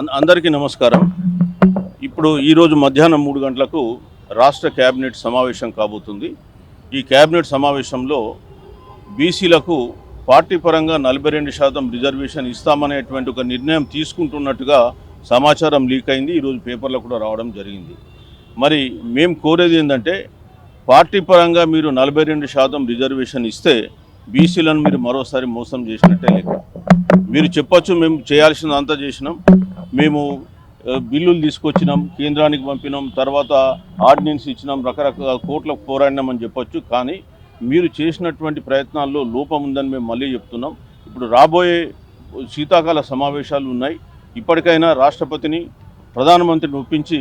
అందరికీ నమస్కారం. ఇప్పుడు ఈరోజు మధ్యాహ్నం 3 గంటలకు రాష్ట్ర కేబినెట్ సమావేశం కాబోతుంది. ఈ కేబినెట్ సమావేశంలో బీసీలకు పార్టీ పరంగా 42% రిజర్వేషన్ ఇస్తామనేటువంటి ఒక నిర్ణయం తీసుకుంటున్నట్టుగా సమాచారం లీక్ అయింది. ఈరోజు పేపర్లో కూడా రావడం జరిగింది. మరి మేము కోరేది ఏంటంటే, పార్టీ పరంగా మీరు 42% రిజర్వేషన్ ఇస్తే బీసీలను మీరు మరోసారి మోసం చేసినట్టే లెక్క. మీరు చెప్పచ్చు, మేము చేయాల్సిందంతా చేసినాం, మేము బిల్లులు తీసుకొచ్చినాం, కేంద్రానికి పంపినాం, తర్వాత ఆర్డినెన్స్ ఇచ్చినాం, రకరకాల కోట్లకు పోరాడినామని చెప్పొచ్చు. కానీ మీరు చేసినటువంటి ప్రయత్నాల్లో లోపం ఉందని మేము మళ్ళీ చెప్తున్నాం. ఇప్పుడు రాబోయే శీతాకాల సమావేశాలు ఉన్నాయి. ఇప్పటికైనా రాష్ట్రపతిని, ప్రధానమంత్రిని ఒప్పించి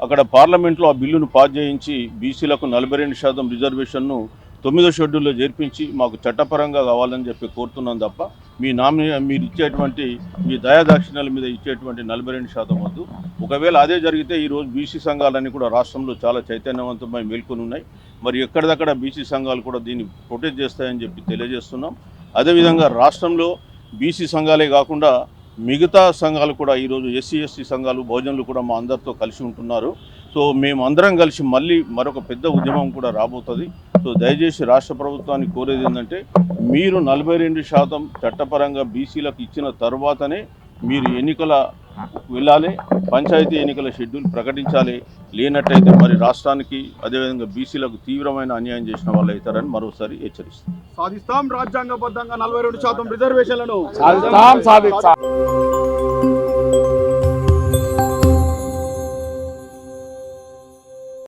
అక్కడ పార్లమెంట్లో ఆ బిల్లును పాస్ చేయించి బీసీలకు 42% రిజర్వేషన్ను 9వ షెడ్యూల్లో చేర్పించి మాకు చట్టపరంగా కావాలని చెప్పి కోరుతున్నాం తప్ప మీరు ఇచ్చేటువంటి మీ దయాదాక్షిణ్యాల మీద ఇచ్చేటువంటి 42% వద్దు. ఒకవేళ అదే జరిగితే ఈరోజు బీసీ సంఘాలన్నీ కూడా రాష్ట్రంలో చాలా చైతన్యవంతమై మేల్కొని ఉన్నాయి. మరి ఎక్కడిదక్కడ బీసీ సంఘాలు కూడా దీన్ని ప్రొటెక్ట్ చేస్తాయని చెప్పి తెలియజేస్తున్నాం. అదేవిధంగా రాష్ట్రంలో బీసీ సంఘాలే కాకుండా మిగతా సంఘాలు కూడా ఈరోజు ఎస్సీ సంఘాలు, బహుజనులు కూడా మా అందరితో కలిసి ఉంటున్నారు. సో మేము అందరం కలిసి మళ్ళీ మరొక పెద్ద ఉద్యమం కూడా రాబోతుంది. సో దయచేసి రాష్ట్ర ప్రభుత్వాన్ని కోరేది ఏంటంటే, మీరు 42% చట్టపరంగా బీసీలకు ఇచ్చిన తర్వాతనే మీరు ఎన్నికల వెళ్ళాలి, పంచాయతీ ఎన్నికల షెడ్యూల్ ప్రకటించాలి. లేనట్టయితే మరి రాష్ట్రానికి అదేవిధంగా బీసీలకు తీవ్రమైన అన్యాయం చేసిన వాళ్ళు అవుతారని మరోసారి హెచ్చరిస్తాం. సాధిస్తాం రాజ్యాంగబద్ధంగా 42% రిజర్వేషన్లను సాధిస్తాం.